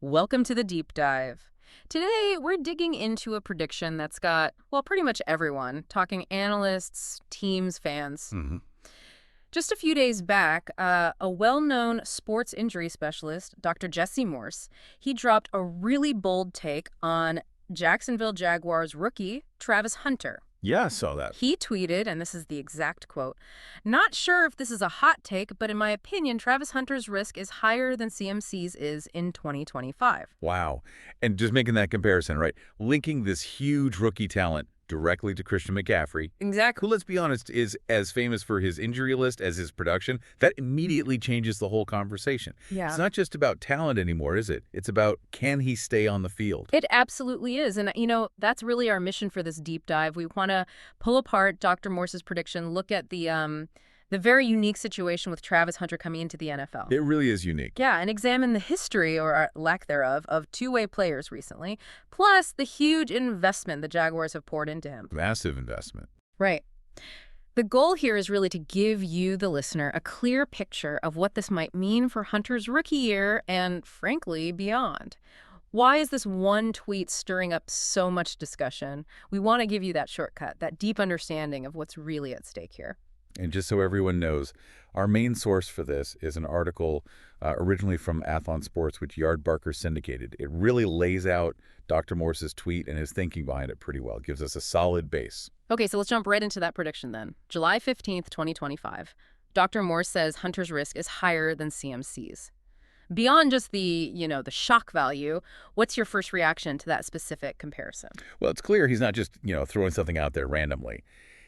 Welcome to the deep dive. Today, we're digging into a prediction that's got, well, pretty much everyone, talking analysts, teams, fans. hmm Just a few days back, a well-known sports injury specialist, Dr. Jesse Morse, he dropped a really bold take on Jacksonville Jaguars rookie Travis Hunter. Yeah, I saw that. He tweeted, and this is the exact quote, "Not sure if this is a hot take, but in my opinion, Travis Hunter's risk is higher than CMC's is in 2025. Wow. And just making that comparison, right? Linking this huge rookie talent directly to Christian McCaffrey, who, Exactly. let's be honest, is as famous for his injury list as his production. That immediately changes the whole conversation. It's Yeah. not just about talent anymore, is it? It's about, can he stay on the field? It absolutely is. And, that's really our mission for this deep dive. We want to pull apart Dr. Morse's prediction, look at the very unique situation with Travis Hunter coming into the NFL. It really is unique. Yeah, and examine the history, or lack thereof, of two-way players recently, plus the huge investment the Jaguars have poured into him. Massive investment. Right. The goal here is really to give you, the listener, a clear picture of what this might mean for Hunter's rookie year and, frankly, beyond. Why is this one tweet stirring up so much discussion? We want to give you that shortcut, that deep understanding of what's really at stake here. And just so everyone knows, our main source for this is an article originally from Athlon Sports, which Yard Barker syndicated. It really lays out Dr. Morse's tweet and his thinking behind it pretty well. It gives us a solid base. Okay, so let's jump right into that prediction then. July 15th, 2025. Dr. Morse says Hunter's risk is higher than CMC's. Beyond just the shock value, what's your first reaction to that specific comparison? Well, it's clear he's not just, throwing something out there randomly.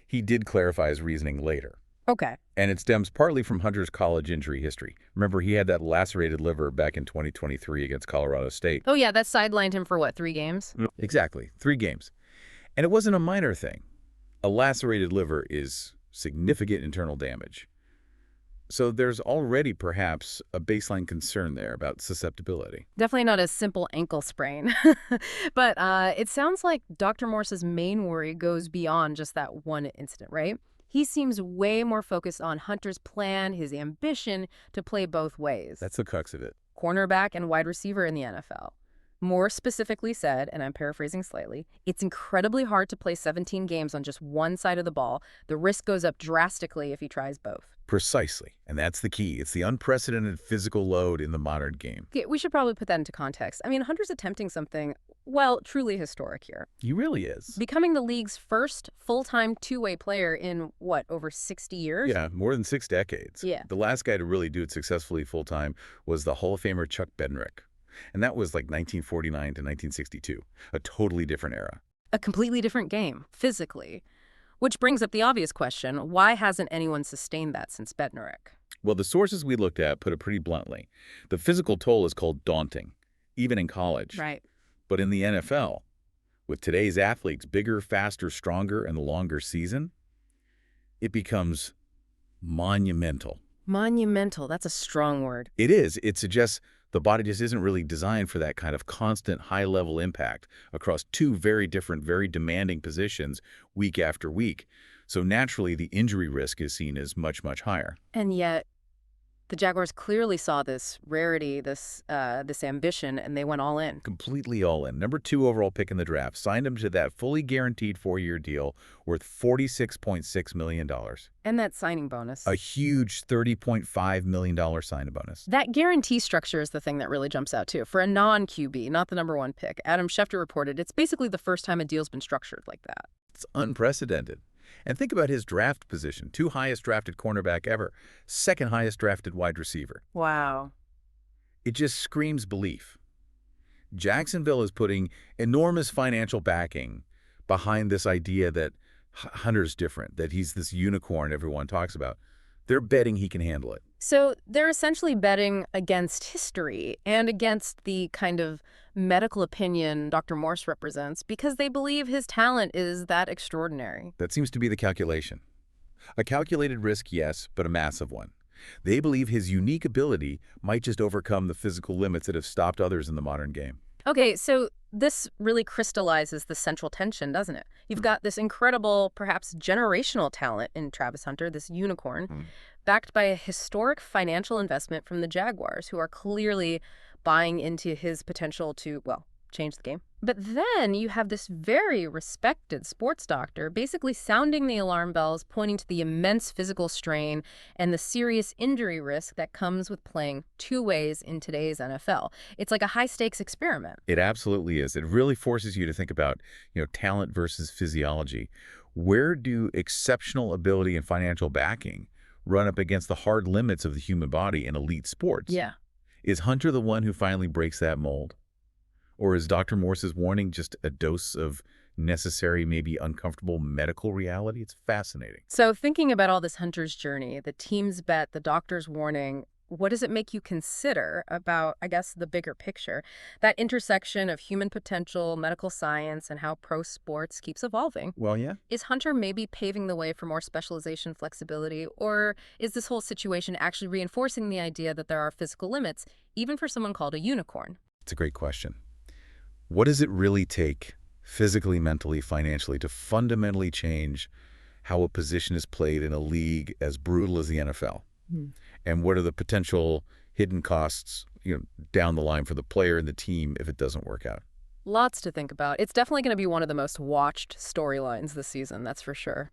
He did clarify his reasoning later. Okay. And it stems partly from Hunter's college injury history. Remember, he had that lacerated liver back in 2023 against Colorado State. Oh, yeah, that sidelined him for what, 3 games? Exactly, 3 games. And it wasn't a minor thing. A lacerated liver is significant internal damage. So there's already perhaps a baseline concern there about susceptibility. Definitely not a simple ankle sprain. But it sounds like Dr. Morse's main worry goes beyond just that one incident, right? He seems way more focused on Hunter's plan, his ambition to play both ways. That's the crux of it. Cornerback and wide receiver in the NFL. More specifically said, and I'm paraphrasing slightly, it's incredibly hard to play 17 games on just one side of the ball. The risk goes up drastically if he tries both. Precisely. And that's the key. It's the unprecedented physical load in the modern game. Okay, we should probably put that into context. I mean, Hunter's attempting something, well, truly historic here. He really is. Becoming the league's first full-time two-way player in, what, over 60 years? Yeah, more than 6 decades. Yeah. The last guy to really do it successfully full-time was the Hall of Famer Chuck Bednarik. And that was like 1949 to 1962, a totally different era. A completely different game, physically. Which brings up the obvious question, why hasn't anyone sustained that since Bednarik? Well, the sources we looked at put it pretty bluntly. The physical toll is called daunting, even in college. Right. But in the NFL, with today's athletes bigger, faster, stronger, and longer season, it becomes monumental. Monumental, that's a strong word. It is. It suggests the body just isn't really designed for that kind of constant high-level impact across 2 very different, very demanding positions week after week. So naturally, the injury risk is seen as much, much higher. And yet, the Jaguars clearly saw this rarity, this ambition, and they went all in. Completely all in. Number 2 overall pick in the draft. Signed him to that fully guaranteed 4-year deal worth $46.6 million. And that signing bonus. A huge $30.5 million signing bonus. That guarantee structure is the thing that really jumps out, too. For a non-QB, not the number 1 pick, Adam Schefter reported it's basically the first time a deal's been structured like that. It's unprecedented. And think about his draft position. 2 highest drafted cornerback ever. 2nd highest drafted wide receiver. Wow. It just screams belief. Jacksonville is putting enormous financial backing behind this idea that Hunter's different, that he's this unicorn everyone talks about. They're betting he can handle it. So they're essentially betting against history and against the kind of medical opinion Dr. Morse represents because they believe his talent is that extraordinary. That seems to be the calculation. A calculated risk, yes, but a massive one. They believe his unique ability might just overcome the physical limits that have stopped others in the modern game. Okay, so this really crystallizes the central tension, doesn't it? You've got this incredible, perhaps generational talent in Travis Hunter, this unicorn, backed by a historic financial investment from the Jaguars, who are clearly buying into his potential to, well, change the game. But then you have this very respected sports doctor basically sounding the alarm bells, pointing to the immense physical strain and the serious injury risk that comes with playing two ways in today's NFL. It's like a high-stakes experiment. It absolutely is. It really forces you to think about, talent versus physiology. Where do exceptional ability and financial backing run up against the hard limits of the human body in elite sports? Yeah. Is Hunter the one who finally breaks that mold? Or is Dr. Morse's warning just a dose of necessary, maybe uncomfortable medical reality? It's fascinating. So thinking about all this hunter's journey, the team's bet, the doctor's warning, what does it make you consider about, I guess, the bigger picture? That intersection of human potential, medical science, and how pro sports keeps evolving. Well, yeah. Is Hunter maybe paving the way for more specialization flexibility, or is this whole situation actually reinforcing the idea that there are physical limits, even for someone called a unicorn? It's a great question. What does it really take, physically, mentally, financially, to fundamentally change how a position is played in a league as brutal as the NFL? And what are the potential hidden costs, down the line for the player and the team if it doesn't work out? Lots to think about. It's definitely going to be one of the most watched storylines this season, that's for sure.